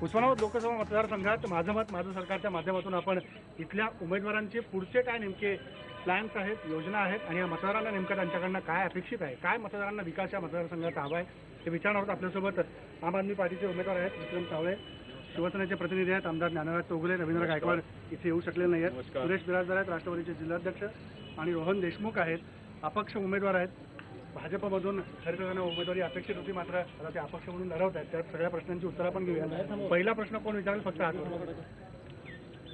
उस्मानाबाद लोकसभा मतदारसंघात माझं मत माझं सरकारच्या माध्यमातून आपण इथल्या उमेदवारांचे पुढचे काय नेमके प्लॅन्स आहेत, योजना आहेत आणि या मतदारांना नेमकं त्यांच्याकडनं काय अपेक्षित आहे, काय मतदारांना विकास या मतदारसंघात हवा आहे ते विचारणार आहोत. आपल्यासोबत आम आदमी पार्टीचे उमेदवार आहेत विक्रम सावळे, शिवसेनेचे प्रतिनिधी आहेत आमदार ज्ञानराज चौगुले, रवींद्र गायकवाड इथे येऊ शकले नाही आहेत, सुरेश बिराजदार आहेत राष्ट्रवादीचे जिल्हाध्यक्ष आणि रोहन देशमुख आहेत अपक्ष उमेदवार आहेत. भाजपमधून खरं तर उमेदवारी अपेक्षित होती, मात्र आता ते अपक्ष म्हणून लढवत आहेत. त्या सगळ्या प्रश्नांची उत्तरं आपण घेऊया. पहिला प्रश्न कोण विचारेल? फक्त हात वर.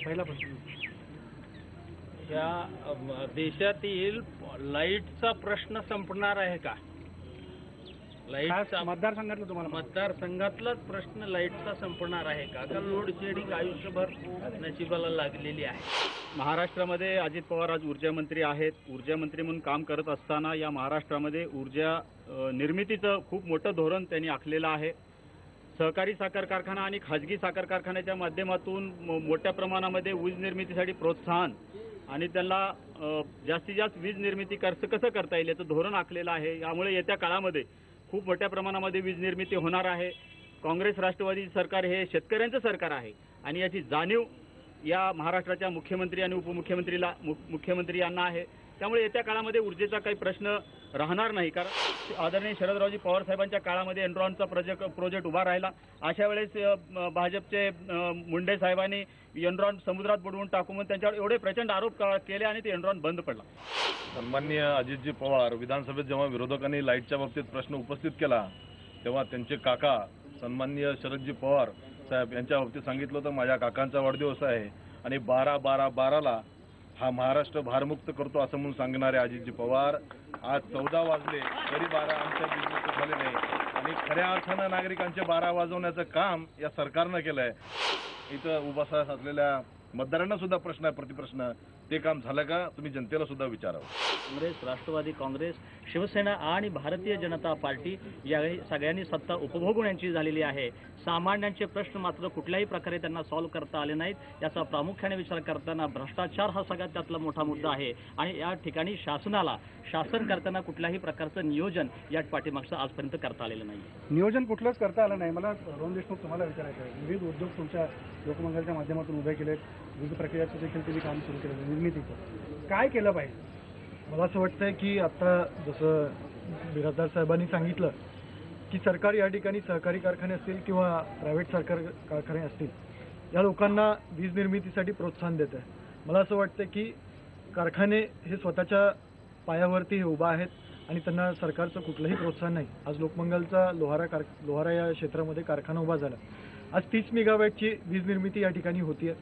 पहिला प्रश्न, या देशातील लाईटचा प्रश्न संपणार आहे का? लाईटचा मतदारसंघातलं तुम्हाला मतदारसंघातलाच प्रश्न लाईटचा संपणार आहे का? कारण लोड शेडिंग आयुष्यभर नशिबाला लागलेली आहे. महाराष्ट्रामध्ये अजित पवार आज ऊर्जा मंत्री आहेत. ऊर्जा मंत्री म्हणून काम करत असताना या महाराष्ट्रामध्ये ऊर्जा निर्मितीचं खूप मोठं धोरण त्यांनी आखलेलं आहे. सहकारी साखर कारखाना आणि खाजगी साखर कारखान्याच्या माध्यमातून मोठ्या प्रमाणामध्ये वीज निर्मितीसाठी प्रोत्साहन आणि त्यांना जास्तीत जास्त वीज निर्मिती कसं करता येईल याचं धोरण आखलेलं आहे. यामुळे येत्या काळामध्ये खूप मोठ्या प्रमाणामध्ये वीज निर्मिती होणार आहे. काँग्रेस राष्ट्रवादी सरकार हे शेतकऱ्यांचं सरकार आहे आणि याची जाणीव या महाराष्ट्राच्या मुख्यमंत्री आणि मुख्यमंत्री यांना आहे. त्यामुळे येत्या काळामध्ये ऊर्जेचा काही प्रश्न राहणार नाही. कारण आदरणीय शरदरावजी पवार साहेबांच्या काळामध्ये एनरॉनचा प्रोजेक्ट उभा राहिला. अशा वेळेस भाजपचे मुंडे साहेबांनी एनरॉन समुद्रात बुडवून टाकू म्हणून त्यांच्यावर एवढे प्रचंड आरोप केले आणि ते एनरॉन बंद पडला. सन्माननीय अजितजी पवार विधानसभेत जेव्हा विरोधकांनी लाईटच्या बाबतीत प्रश्न उपस्थित केला तेव्हा त्यांचे काका सन्माननीय शरदजी पवार साहेब यांच्या बाबतीत सांगितलं होतं माझ्या काकांचा वाढदिवस आहे आणि 12/12/12ला हा महाराष्ट्र भारमुक्त करतो असं म्हणून सांगणारे अजितजी पवार आज 14 वाजले तरी 12 आमच्या बिजनेस झाले नाही आणि खऱ्या अर्थानं नागरिकांचे 12 वाजवण्याचं काम या सरकारनं केलंय. इथं उभासा असलेल्या मतदारांना सुद्धा प्रश्न आहे, प्रतिप्रश्न, ते काम झालं का? तुम्ही जनतेला सुद्धा विचारावं. काँग्रेस, राष्ट्रवादी काँग्रेस, शिवसेना आणि भारतीय जनता पार्टी या सगळ्यांनी सत्ता उपभोगून यांची झालेली आहे. सामान्यांचे प्रश्न मात्र कुठल्याही प्रकारे त्यांना सॉल्व्ह करता आले नाहीत. याचा प्रामुख्याने विचार करताना भ्रष्टाचार हा सगळ्यात त्यातला मोठा मुद्दा आहे आणि या ठिकाणी शासन करताना कुठल्याही प्रकारचं नियोजन या पाठीमागचं आजपर्यंत करता आलेलं नाही. नियोजन कुठलंच करता आलं नाही. मला रोहन देशमुख तुम्हाला विचारायचं आहे, विविध उद्योग तुमच्या लोकमंगलच्या माध्यमातून उभे केलेत, विविध प्रक्रियाचं देखील तुम्ही काम सुरू केलं, निर्मितीचं काय केलं पाहिजे? मला असं वाटतंय की आता जसं बिराजदार साहेबांनी सांगितलं की सरकार या ठिकाणी सहकारी कारखाने असतील किंवा प्रायव्हेट सरकारी कारखाने असतील या लोकांना वीज निर्मितीसाठी प्रोत्साहन देत आहे. मला असं वाटतं की कारखाने हे स्वतःच्या पायावरती हे उभा आहेत आणि त्यांना सरकारचं कुठलंही प्रोत्साहन नाही. आज लोकमंगलचा लोहारा या क्षेत्रामध्ये कारखाना उभा झाला. आज 30 मेगावॅटची वीज निर्मिती या ठिकाणी होतीये.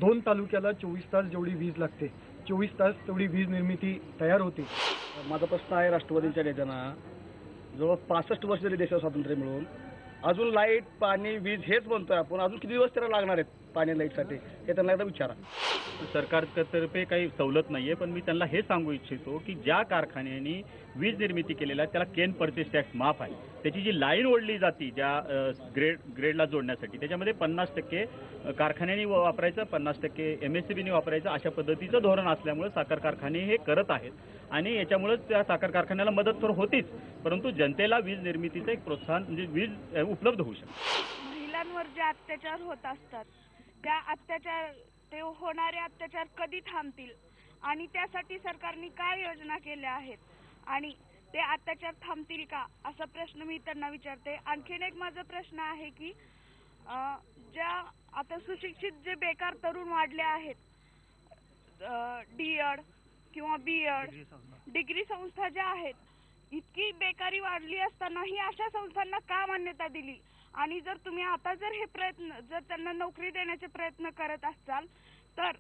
2 तालुक्याला 24 तास जेवढी वीज लागते 24 तास तेवढी वीज निर्मिती तयार होती. माझा प्रश्न आहे राष्ट्रवादीच्या नेत्यांना, जवळ 65 वर्ष झाली देशाला स्वातंत्र्य मिळून अजून लाईट, पाणी, वीज हेच म्हणतोय आपण, अजून किती दिवस त्याला लागणार आहेत पाणी लाईटसाठी हे त्यांना एकदा विचारा. सरकारतर्फे काही सवलत नाहीये, पण मी त्यांना हे सांगू इच्छितो की ज्या कारखान्यांनी वीज निर्मिती केलेला आहे त्याला केन परचेस टॅक्स माफ आहे. त्याची जी लाईन ओढली जाती ज्या ग्रेडला जोडण्यासाठी त्याच्यामध्ये 50% कारखान्यांनी वापरायचं, 50% MSCBने वापरायचं अशा पद्धतीचं धोरण असल्यामुळे साखर कारखाने हे करत आहेत आणि याच्यामुळे त्या साखर कारखान्याला मदत तर होतीच, परंतु जनतेला वीज निर्मितीचं एक प्रोत्साहन म्हणजे वीज उपलब्ध होऊ शकते. महिलांवर जे अत्याचार होत असतात ते होणारे अत्याचार कधी थांबतील आणि त्यासाठी सरकारने काय योजना केल्या आहेत आणि ते अत्याचार थांबतील का असा प्रश्न मी त्यांना विचारते. आणखीन एक माझा प्रश्न आहे की ज्या आता सुशिक्षित जे बेकार तरुण वाढले आहेत, D.Ed किंवा B.Ed डिग्री संस्था ज्या आहेत, इतकी बेकारी वाढली असतानाही अशा संस्थांना का मान्यता दिली? आणि जर तुम्ही आता हे प्रयत्न जर त्यांना नोकरी देण्याचे प्रयत्न करत असाल तर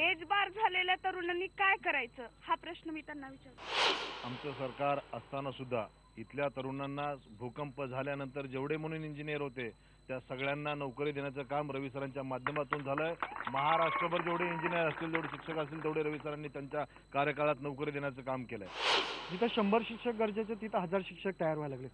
एज बार झालेल्या तरुणांनी काय करायचं हा प्रश्न मी त्यांना विचारतो. आमचं सरकार असताना सुद्धा इथल्या तरुणांना भूकंप झाल्यानंतर जेवढे म्हणून इंजिनियर होते त्या सगळ्यांना नोकरी देण्याचं काम रवी सरांच्या माध्यमातून झालंय. महाराष्ट्रभर जेवढे इंजिनियर असतील, जेवढे शिक्षक असतील तेवढे रवी सरांनी त्यांच्या कार्यकाळात नोकरी देण्याचं काम केलंय. जिथं 100 शिक्षक गरजेचे तिथं 1000 शिक्षक तयार व्हायला लागले.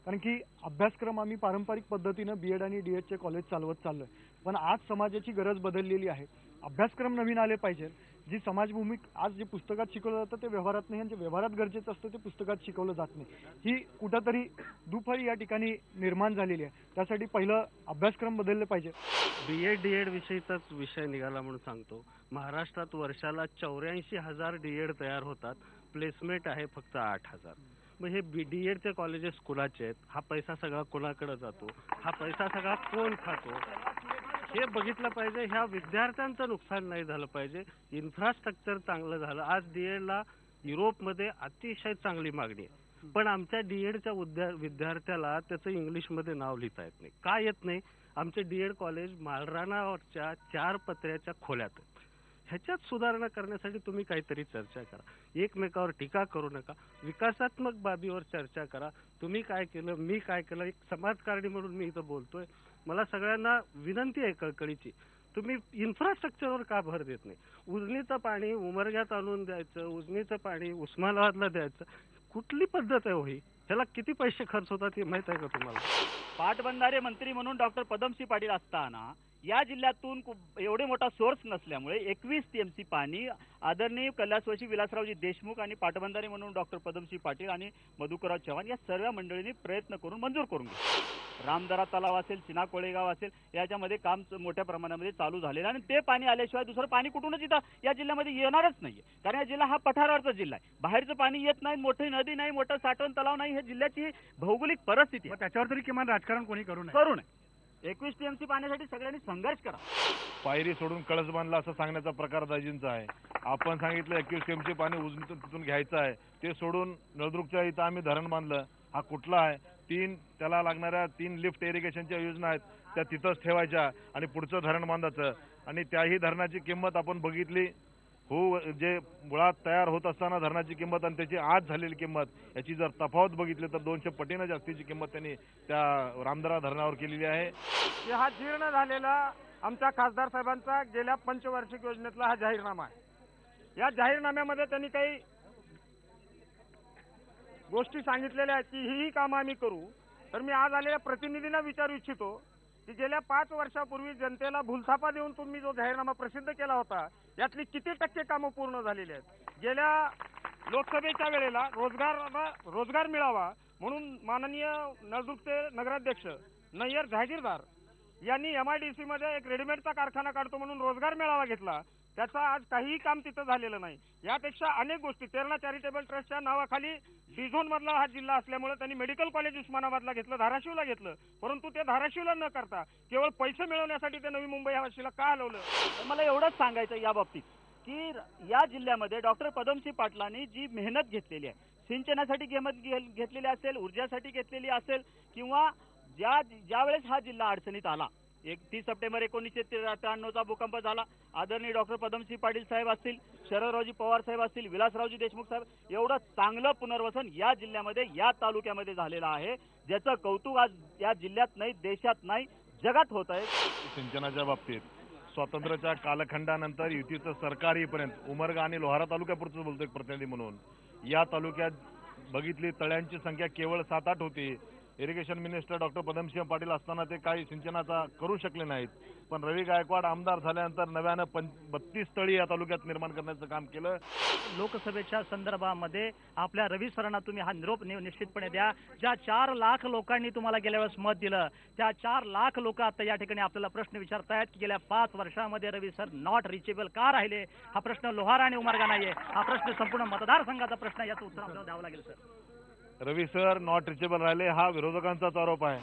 कारण की अभ्यासक्रम आम्ही पारंपरिक पद्धतीनं B.Ed आणि D.Edचे कॉलेज चालवत चाललोय, पण आज समाजाची गरज बदललेली आहे. अभ्यासक्रम नवीन आले पाहिजे, जी समाजभूमिक आज जे पुस्तकात शिकवलं जातं ते व्यवहारात नाही, आणि जे व्यवहारात गरजेचं असतं ते पुस्तकात शिकवलं जात नाही. ही कुठंतरी दुफळी या ठिकाणी निर्माण झालेली आहे. त्यासाठी पहिलं अभ्यासक्रम बदलले पाहिजे. डीएड विषयीचाच विषय निघाला म्हणून सांगतो. महाराष्ट्रात वर्षाला 84,000 डीएड तयार होतात. प्लेसमेंट आहे फक्त 8,000. मग हे डीएडचे कॉलेजेस कुणाचे आहेत? हा पैसा सगळा कोणाकडे जातो? हा पैसा सगळा कोण खातो? हे बघितलं पाहिजे. ह्या विद्यार्थ्यांचं नुकसान नाही झालं पाहिजे. इन्फ्रास्ट्रक्चर चांगलं झालं. आज डीएडला युरोपमध्ये अतिशय चांगली मागणी आहे, पण आमच्या डीएडच्या विद्यार्थ्याला त्याचं इंग्लिशमध्ये नाव लिहिता येत नाही. का येत नाही? आमचे डीएड कॉलेज माळरानावरच्या 4 पत्र्याच्या खोल्यात आहेत. ह्याच्यात सुधारणा करण्यासाठी तुम्ही काहीतरी चर्चा करा. एकमेकावर टीका करू नका. विकासात्मक बाबीवर चर्चा करा. तुम्ही काय केलं, मी काय केलं. एक समाजकारणी म्हणून मी इथं बोलतोय. मला सगळ्यांना विनंती आहे कळकळीची, तुम्ही इन्फ्रास्ट्रक्चरवर का भर देत नाही? उजनीचं पाणी उमरग्यात आणून द्यायचं, उजनीचं पाणी उस्मानाबादला द्यायचं, कुठली पद्धत आहे होई? ह्याला किती पैसे खर्च होतात हे माहित आहे का तुम्हाला? पाटबंधारे मंत्री म्हणून डॉक्टर पदमसिंह पाटील असताना या जिल्ह्यातून एवढे मोठा सोर्स नसल्यामुळे 21 टीएमसी पाणी आदरणीय कैलासवासी विलासरावजी देशमुख आणि पाटबंधारे म्हणून डॉक्टर पदमसिंह पाटील आणि मधुकरराव चव्हाण या सर्व मंडळींनी प्रयत्न करून मंजूर करून घेतले. रामदरा तलाव असेल, सिना कोळेगाव असेल, याच्यामध्ये काम मोठ्या प्रमाणामध्ये चालू झालेलं आणि ते पाणी आल्याशिवाय दुसरं पाणी कुठूनच इथं या जिल्ह्यामध्ये येणारच नाहीये. कारण हा जिल्हा हा पठारावरचा जिल्हा आहे. बाहेरचं पाणी येत नाही, मोठी नदी नाही, मोठं साठवण तलाव नाही. हे जिल्ह्याची भौगोलिक परिस्थिती आहे. त्याच्यावर तरी किमान राजकारण कोणी करू नये. 21 टीएमसी पाण्यासाठी सगळ्यांनी संघर्ष करा. पायरी सोडून कळस बांधला असं सांगण्याचा प्रकार दाजींचा आहे. आपण सांगितलं 21 टीएमसी पाणी उजनीतून तिथून घ्यायचं आहे, ते सोडून नळदुर्गच्या इथं आम्ही धरण बांधलं. हा कुठला आहे? त्याला लागणाऱ्या 3 लिफ्ट इरिगेशनच्या योजना आहेत, त्या तिथंच ठेवायच्या आणि पुढचं धरण बांधायचं. आणि त्याही धरणाची किंमत आपण बघितली. जे मुळात तयार होत असताना धरणाची किंमत आणि त्याची आज झालेली किंमत याची जर तफावत बघितली तर 200 पटीनं जास्तीची किंमत त्यांनी त्या रामदरा धरणावर केलेली आहे. हा जीर्ण झालेला आमच्या खासदार साहेबांचा गेल्या पंचवार्षिक योजनेतला हा जाहीरनामा आहे. या जाहीरनाम्यामध्ये त्यांनी काही गोष्टी सांगितलेल्या आहेत की ही कामं आम्ही करू. तर मी आज आलेल्या प्रतिनिधींना विचारू इच्छितो की गेल्या 5 वर्षापूर्वी जनतेला भूलथापा देऊन तुम्ही जो जाहीरनामा प्रसिद्ध केला होता, यातली किती टक्के कामं पूर्ण झालेली आहेत? गेल्या लोकसभेच्या वेळेला रोजगार मिळावा म्हणून माननीय नळदुर्गचे नगराध्यक्ष नय्यर जहागीरदार यांनी MIDC मध्ये एक रेडीमेडचा कारखाना काढतो म्हणून रोजगार मेळावा घेतला. त्याचा आज काहीही काम तिथं झालेलं नाही. यापेक्षा अनेक गोष्टी, तेरणा चॅरिटेबल ट्रस्टच्या नावाखाली डिझोन मधला हा जिल्हा असल्यामुळे त्यांनी मेडिकल कॉलेज उस्मानाबादला घेतलं, धाराशिवला घेतलं, परंतु ते धाराशिवला न करता केवळ पैसे मिळवण्यासाठी ते नवी मुंबई या वर्षीला का हलवलं? मला एवढंच सांगायचं या बाबतीत की या जिल्ह्यामध्ये डॉक्टर पदमसिंह पाटलांनी जी मेहनत घेतलेली आहे, सिंचनासाठी घेतलेली असेल, ऊर्जासाठी घेतलेली असेल, किंवा ज्या वेळेस हा जिल्हा अडचणीत आला, 30 सप्टेंबर 1993चा भूकंप झाला, आदरणीय डॉक्टर पदमसिंह पाटील साहेब असतील, शरदरावजी पवार साहेब असतील, विलासरावजी देशमुख साहेब, एवढं चांगलं पुनर्वसन या जिल्ह्यामध्ये, या तालुक्यामध्ये झालेलं आहे, ज्याचं कौतुक आज या जिल्ह्यात नाही, देशात नाही, जगात होत आहे. सिंचनाच्या बाबतीत स्वातंत्र्याच्या कालखंडानंतर युतीचं सरकार येईपर्यंत उमरगा आणि लोहारा तालुक्यापुरतं बोलतो एक प्रतिनिधी म्हणून, या तालुक्यात बघितली तळ्यांची संख्या केवळ 7-8 होती. Irrigation minister doctor Padamsinh Patil असताना ते काही सिंचनाचा करू शकले नाहीत, पण रवी गायकवाड आमदार झाल्यानंतर नव्यानं 32 तळी या तालुक्यात निर्माण करण्याचं काम केलं. लोकसभेच्या संदर्भामध्ये आपल्या रवी सरांना तुम्ही हा निरोप निश्चितपणे द्या. ज्या 4 लाख लोकांनी तुम्हाला गेल्या वेळेस मत दिलं, त्या 4 लाख लोक आता या ठिकाणी आपल्याला प्रश्न विचारतायत की गेल्या 5 वर्षामध्ये रवी सर नॉट रिचेबल का राहिले. हा प्रश्न लोहारा आणि उमरगा नाहीये, हा प्रश्न संपूर्ण मतदारसंघाचा प्रश्न. याचं उत्तर आपल्याला द्यावं लागेल sir. Ravi sir not reachable राहिले हा विरोधकांचाच आरोप आहे.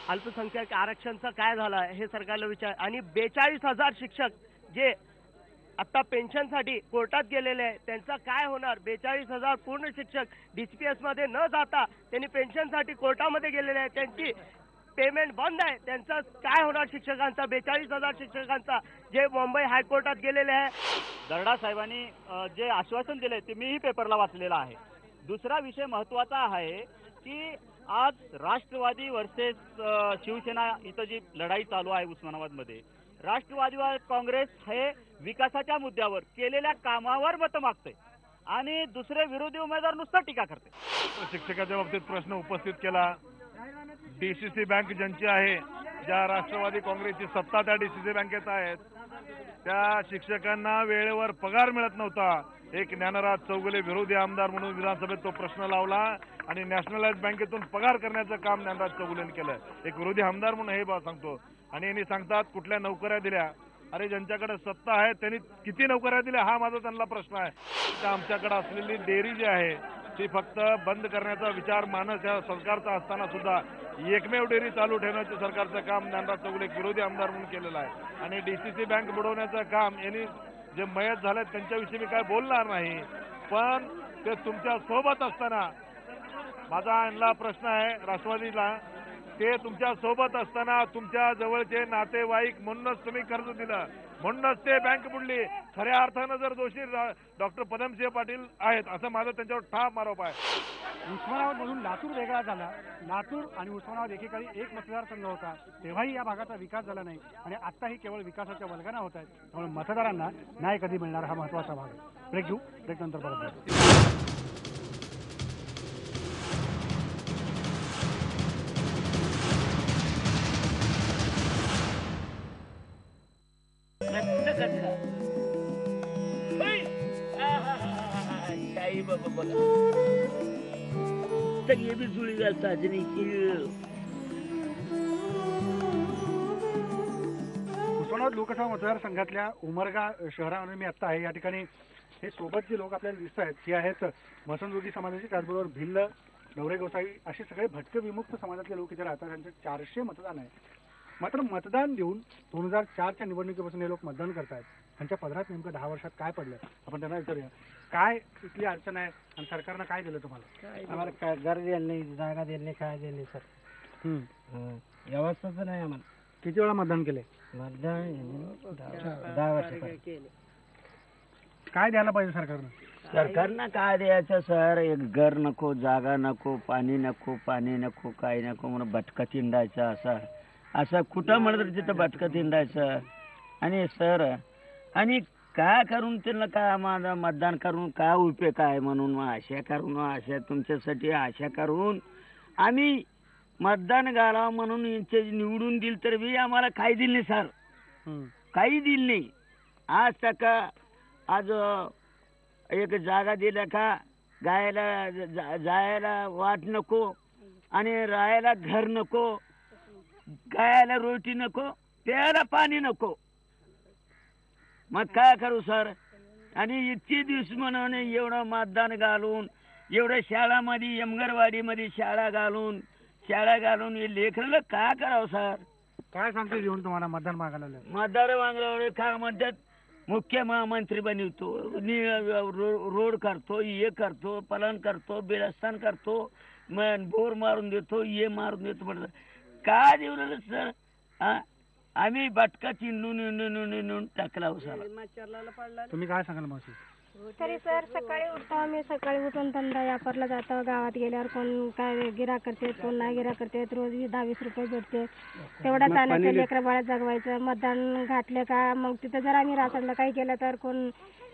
अल्पसंख्याक आरक्षणचं काय झालं हे सरकारला विचार. आणि 42,000 शिक्षक जे आता पेन्शनसाठी कोर्टात गेलेले आहे त्यांचं काय होणार? 42,000 पूर्ण शिक्षक DCPS मध्ये न जाता त्यांनी पेन्शनसाठी कोर्टामध्ये गेलेले आहेत, त्यांची पेमेंट बंद आहे. त्यांचं काय होणार शिक्षकांचा? 42,000 शिक्षकांचा जे मुंबई हायकोर्टात गेलेले आहे. दर्डा साहेबांनी जे आश्वासन दिले ते मीही पेपरला वाचलेलं आहे. दुसरा विषय महत्वाचा आहे की आज राष्ट्रवादी वर्सेस शिवसेना इथं जी लढाई चालू आहे उस्मानाबादमध्ये, राष्ट्रवादी काँग्रेस हे विकासाच्या मुद्द्यावर केलेल्या कामावर मतं मागते आणि दुसरे विरोधी उमेदवार नुसतं टीका करते. शिक्षकाच्या बाबतीत प्रश्न उपस्थित केला. DCC बँक ज्यांची आहे, ज्या राष्ट्रवादी काँग्रेसची सत्ता त्या DCC बँकेत आहेत, त्या शिक्षकांना वेळेवर पगार मिळत नव्हता. एक ज्ञानराज चौगुले विरोधी आमदार म्हणून विधानसभेत तो प्रश्न लावला आणि नॅशनलाइज बँकेतून पगार करण्याचं काम ज्ञानराज चौगुलेंनी केलं. एक विरोधी आमदार म्हणून हे सांगतो. आणि यांनी सांगतात कुठल्या नोकऱ्या दिल्या. अरे ज्यांच्याकडे सत्ता आहे त्यांनी किती नोकऱ्या दिल्या हा माझा त्यांना प्रश्न आहे. त्या आमच्याकडे असलेली डेअरी जी आहे ती फक्त बंद करण्याचा विचार मानस या सरकारचा असताना सुद्धा एकमेव डेअरी चालू ठेवण्याचं सरकारचं काम ज्ञानराज चौगुले एक विरोधी आमदार म्हणून केलेलं आहे. आणि डीसीसी बँक बुडवण्याचं काम यांनी जे मयत झाले त्यांच्याविषयी मी काय बोलणार नाही, पण ते तुमच्या सोबत असताना माझा यांना प्रश्न आहे राष्ट्रवादीला, ते तुमच्या सोबत असताना तुमच्या जवळचे नातेवाईक म्हणूनच तुम्ही कर्ज दिलं, म्हणूनच ते बँक बुडली. खऱ्या अर्थानं जर दोषी डॉक्टर पदमसिंह पाटील आहेत असं माझं त्यांच्यावर ठाम आरोप आहे. उस्मानाबादमधून लातूर वेगळा झाला. लातूर आणि उस्मानाबाद एकेकाळी एक मतदारसंघ होता, तेव्हाही या भागाचा विकास झाला नाही आणि आत्ताही केवळ विकासाच्या वल्गना होत आहेत. त्यामुळे मतदारांना न्याय कधी मिळणार हा महत्त्वाचा भाग आहे. ब्रेक घेऊ, ब्रेक नंतर परत भेटू. ये भी जुड़ी गल साजनी की. उस्मानाबाद लोकसभा मतदारसंघातल्या उमरगा शहरामध्ये मी आत्ता आहे. या ठिकाणी हे सोबत जे लोक आपल्याला दिसत आहेत हे आहेत मसनजोगी समाजाचे, त्याचबरोबर भिल्ल, नवरे गोसावी असे सगळे भटके विमुक्त समाजातले लोक इथे राहतात. त्यांचे 400 मतदान आहे. मात्र मतदान देऊन 2004च्या निवडणुकीपासून हे लोक मतदान करतायत. त्यांच्या पदरात नेमकं 10 वर्षात काय पडलं आपण त्यांना विचारूया. काय इथली अडचण आहे आणि सरकारनं काय दिलं तुम्हाला? आम्हाला काय घर दिलं नाही, जागा दिली नाही, काय दिली सर. व्यवस्थाच नाही आम्हाला. किती वेळा मतदान केले? मतदान 10 वर्ष. काय द्यायला पाहिजे सरकारनं? सरकारनं काय द्यायचं सर? एक घर नको, जागा नको, पाणी नको, काही नको म्हणून भटकत हिंडायचं. असं कुठं म्हणत तिथं भटकत हिंडायचं. आणि सर आणि काय करून त्यांना काय आम्हाला मतदान करून काय उपयोग काय म्हणून आशा तुमच्यासाठी आशा करून आम्ही मतदान घालावं म्हणून यांचे निवडून दिल तर बी आम्हाला काही दिल नाही सर. काही दिल नाही. आज एक जागा दिल्या का गायला जायला वाट नको आणि राहायला घर नको, गायला रोटी नको, प्यायला पाणी नको. मग काय करू सर? आणि इतके दिवस म्हणून एवढं मतदान घालून, एवढ्या शाळामध्ये यमगरवाडीमध्ये शाळा घालून हे लेकराला काय करावं सर? काय सांगते येऊन तुम्हाला मतदान मागायला? मतदार मागल्यावर काय म्हणतात, मुख्य महामंत्री बनवतो, रोड करतो, हे करतो, पलन करतो, बेरस्तान करतो, बोर मारून देतो, हे मारून देतो म्हणतात. काय देऊ सर? आम्ही भटका चिंडून टाकला उसाला. तुम्ही काय सांगाल मावशी? तरी सर सकाळी उठून धंदा व्यापारला जातं. गावात गेल्यावर कोण काय गिराक करते, कोण नाही गिराक करते. रोज 10-20 रुपये भेटते. तेवढंच आणायचं, लेकरं बाळा जगवायचं. मतदान घातले का मग तिथं जर आम्ही रासायला काही केलं तर कोण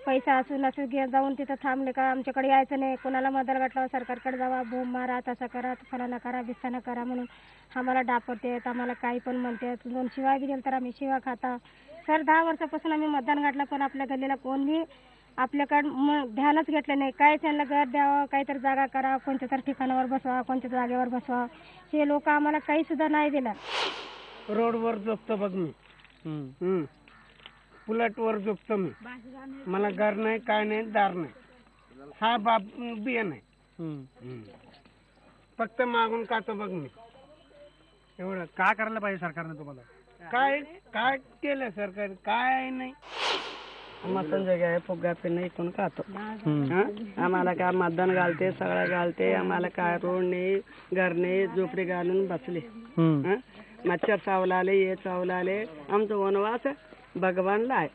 पैसा असून जाऊन तिथं थांबले का आमच्याकडे यायचं नाही. कोणाला मतदान घातलं सरकारकडे जावा, बोंब मारा, तसा करा, फलाना करा, बिस्ताना करा म्हणून आम्हाला डापरतेत. आम्हाला काही पण म्हणतात. 2 शिवाय बी दिलं तर आम्ही शिवा खाता. सर 10 वर्षापासून आम्ही मतदान घातलं पण आपल्या गल्लीला कोणी आपल्याकडं ध्यानच घेतलं नाही. काय त्यांना घर द्यावं, काहीतरी जागा करा, कोणत्या तर ठिकाणावर बसवा, कोणत्या जागेवर बसवा, हे लोक आम्हाला काही सुद्धा नाही दिलं. रोडवर झोपतो बघ मी, पुलटवर झोपतो मी. मला घर नाही, काय नाही, दार नाही, हा बाप बिया नाही. फक्त मागून खातो बघ मी. एवढं काय करायला पाहिजे सरकारनं तुम्हाला? काय केलं सरकार? काय नाही. संजय फुगा पे नाही कोण खातो. आम्हाला काय मतदान घालते, सगळं घालते. आम्हाला काय रोड नाही, घर नाही, झोपडी घालून बसले. मच्छर चावलाले, हे चावलाले. आमचं वनवास भगवानला आहे.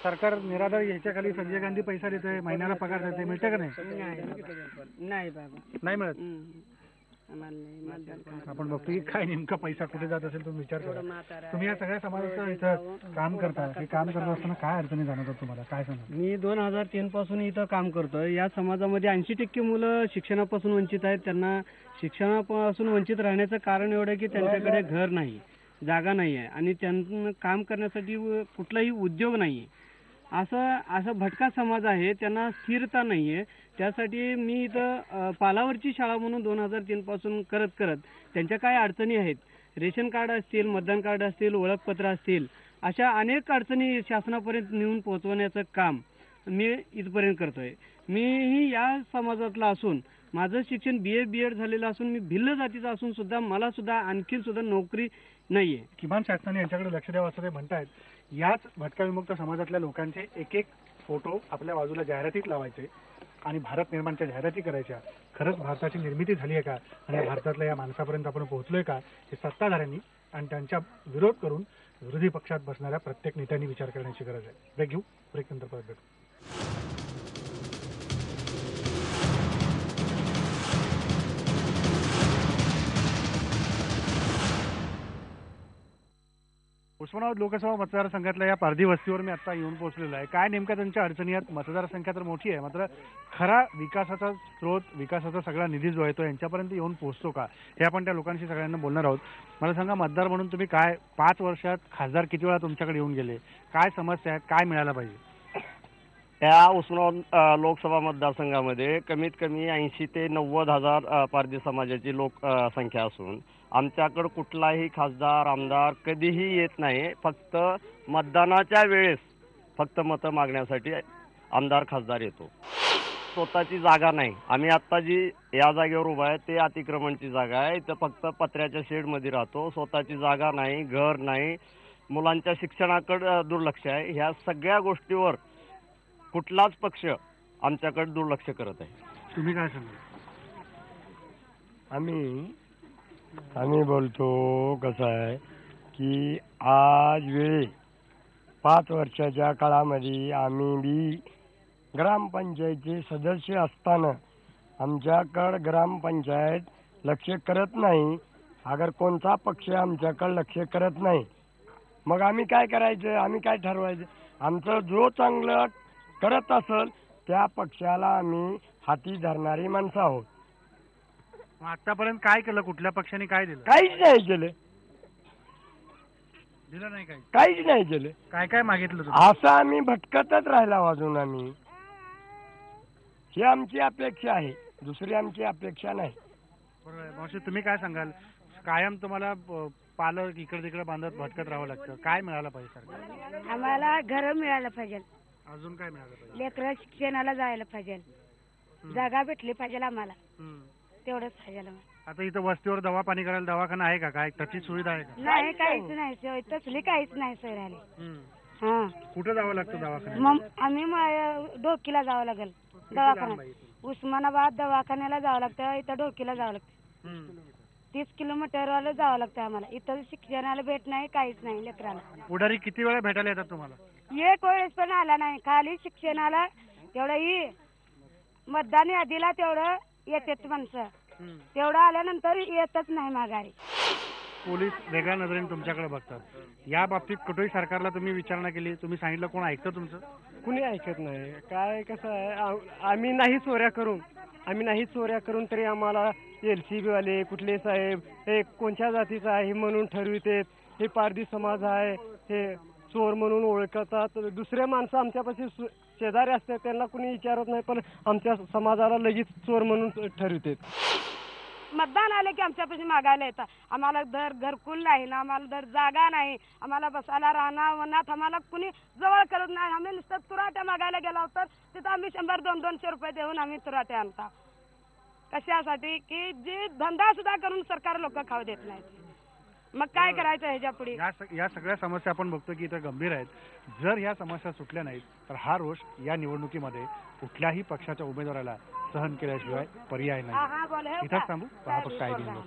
सरकार निराधार याच्या खाली संजय गांधी पैसा देतोय, महिन्याला पगार देते, मिळते का नाही? नाही बाबा, नाही मिळत. आपण बघतो की काय नेमका पैसा कुठे जात असेल तुम्ही विचार करा. तुम्ही या सगळ्या समाजाचं इथं काम करता. हे काम करत असताना काय अडचणी जाणवतात तुम्हाला? काय सांगा. मी 2003 पासून इथं काम करतोय. या समाजामध्ये 80% मुलं शिक्षणापासून वंचित आहेत. त्यांना शिक्षणापासून वंचित राहण्याचं कारण एवढं की त्यांच्याकडे घर नाही. जागा नाही आहे आणि त्यांना काम करण्यासाठी कुठलाही उद्योग नाही आहे. असं भटका समाज आहे, त्यांना स्थिरता नाही आहे. त्यासाठी मी इथं पालावरची शाळा म्हणून 2003 पासून करत त्यांच्या काय अडचणी आहेत, रेशन कार्ड असतील, मतदान कार्ड असतील, ओळखपत्र असतील, अशा अनेक अडचणी शासनापर्यंत नेऊन पोहोचवण्याचं काम मी इथपर्यंत करतोय. मीही या समाजातला असून माझं शिक्षण BA BEd झालेलं असून मी भिल्ल जातीचा असून सुद्धा मला सुद्धा आणखीन सुद्धा नोकरी नाहीये. किमान शासनाने यांच्याकडे लक्ष द्यावं असं ते म्हणतायत. याच भटका विमुक्त समाजातल्या लोकांचे एक फोटो आपल्या बाजूला जाहिरातीत लावायचे आणि भारत निर्माणच्या जाहिराती करायच्या. खरंच भारताची निर्मिती झाली आहे का आणि या भारतातल्या या माणसापर्यंत आपण पोहोचलोय का, हे सत्ताधाऱ्यांनी आणि त्यांच्या विरोध करून विरोधी पक्षात बसणाऱ्या प्रत्येक नेत्यांनी विचार करण्याची गरज आहे. ब्रेक घेऊ, ब्रेक नंतर परत भेटू. उस्मानाबाद लोकसभा मतदारसंघातल्या या पारधी वस्तीवर मी आता येऊन पोहोचलेलो आहे. काय नेमक्या त्यांच्या अडचणी आहेत? मतदारसंख्या तर मोठी आहे, मात्र खरा विकासाचा स्रोत, विकासाचा सगळा निधी जो आहे तो यांच्यापर्यंत येऊन पोहोचतो का, हे आपण त्या लोकांशी सगळ्यांना बोलणार आहोत. मला सांगा, मतदार म्हणून तुम्ही काय 5 वर्षात खासदार किती वेळा तुमच्याकडे येऊन गेले, काय समस्या आहेत, काय मिळायला पाहिजे? या उस्मानाबाद लोकसभा मतदारसंघामध्ये कमीत कमी 80 ते 90 हजार पारधी समाजाची लोकसंख्या असून आमच्याकडं कुठलाही खासदार आमदार कधीही येत नाही. फक्त मतदानाच्या वेळेस फक्त मतं मागण्यासाठी आमदार खासदार येतो. स्वतःची जागा नाही. आम्ही आत्ता जी या जागेवर उभा आहे ते अतिक्रमणची जागा आहे. इथं फक्त पत्र्याच्या शेडमध्ये राहतो. स्वतःची जागा नाही, घर नाही, मुलांच्या शिक्षणाकडे दुर्लक्ष आहे. ह्या सगळ्या गोष्टीवर कुठलाच पक्ष आमच्याकडे दुर्लक्ष करत आहे. तुम्ही काय सांगा? आम्ही बोलतो कसं आहे की आज वेळी 5 वर्षाच्या काळामध्ये आम्ही बी ग्रामपंचायतचे सदस्य असताना आमच्याकडं ग्रामपंचायत लक्ष करत नाही. अगर कोणता पक्ष आमच्याकडं लक्ष करत नाही, मग आम्ही काय करायचं, आम्ही काय ठरवायचं? आमचं जो चांगलं करत असेल त्या पक्षाला आम्ही हाती धरणारी माणसं आहोत. आतापर्यंत काय केलं? कुठल्या पक्षाने काय दिलं? काहीच नाही केलं. दिलं नाही काही? काहीच नाही केलं. काय काय मागितलं तुम्ही? असं आम्ही भटकतच राहिला वाजून. आम्ही ही आमची अपेक्षा आहे, दुसरी आमची अपेक्षा नाही. बरोबर आहे. मावशी, तुम्ही काय सांगाल? कायम तुम्हाला पालक इकडे तिकडे बांधत भटकत राहावं लागतं, काय मिळालं पाहिजे सरकार? आम्हाला घर मिळालं पाहिजे, अजून काय मिळालं पाहिजे? लेकरं शिक्षणाला जायला पाहिजे, जागा भेटली पाहिजे आम्हाला, तेवढंच पाहिजे आम्हाला. आता इथं वस्तीवर दवा पाणी करायला दवाखाना आहे का? काय त्याची सुविधा आहे का? नाही, काहीच नाही सोय, तसली काहीच नाही सोय राहिली. हा, कुठं जावं लागतं दवाखान्यात? मग आम्ही डोकीला जावं लागेल दवाखान्यात. उस्मानाबाद दवाखान्याला जावं लागतं, इथं डोकीला जावं लागतं. 30 किलोमीटरवाला जावं लागतं आम्हाला. इथं शिक्षणाला भेट नाही, काहीच नाही लेकराला. पुढारी किती वेळा भेटायला येतात तुम्हाला? एक वेळेस पण आला नाही. खाली शिक्षणाला तेवढं ही मतदान यादीला तेवढं येतात माणसं, तेवढं आल्यानंतर येतच नाही माघारी. पोलीस वेगळ्या नजरेने तुमच्याकडे बघतात. या बाबतीत कुठेही सरकारला तुम्ही विचारणा केली? तुम्ही सांगितलं, कोण ऐकतं तुमचं? कुणी ऐकत नाही. काय कसं आहे, आम्ही नाही चोऱ्या करून तरी आम्हाला LCB वाले कुठले साहेब हे कोणत्या जातीचा आहे म्हणून ठरवितात. हे पारधी समाज आहे हे चोर म्हणून ओळखतात. दुसऱ्या माणसं आमच्यापाशी शेजारी असतात त्यांना कुणी विचारत नाही, पण आमच्या समाजाला लगेच चोर म्हणून ठरवितात. मतदान आले की आमच्यापाशी मागायला येतात. आम्हाला दर घरकुल नाही ना, आम्हाला दर जागा नाही, आम्हाला बसायला राहणार आम्हाला कुणी जवळ करत नाही. आम्ही नुसतं तुराट्या मागायला गेलो तर तिथं आम्ही 100-200 रुपये देऊन आम्ही तुराटे आणता. कशासाठी की जे धंदा सुद्धा करून सरकार लोक खाऊ देत नाहीत. मग काय करायचं ह्याच्या पुढे? या सगळ्या समस्या आपण बघतो की इथं गंभीर आहेत. जर ह्या समस्या सुटल्या नाहीत तर हा रोष या निवडणुकीमध्ये कुठल्याही पक्षाच्या उमेदवाराला सहन केल्याशिवाय पर्याय नाही. इथंच थांबू. पहा फक्त ID न्यूज.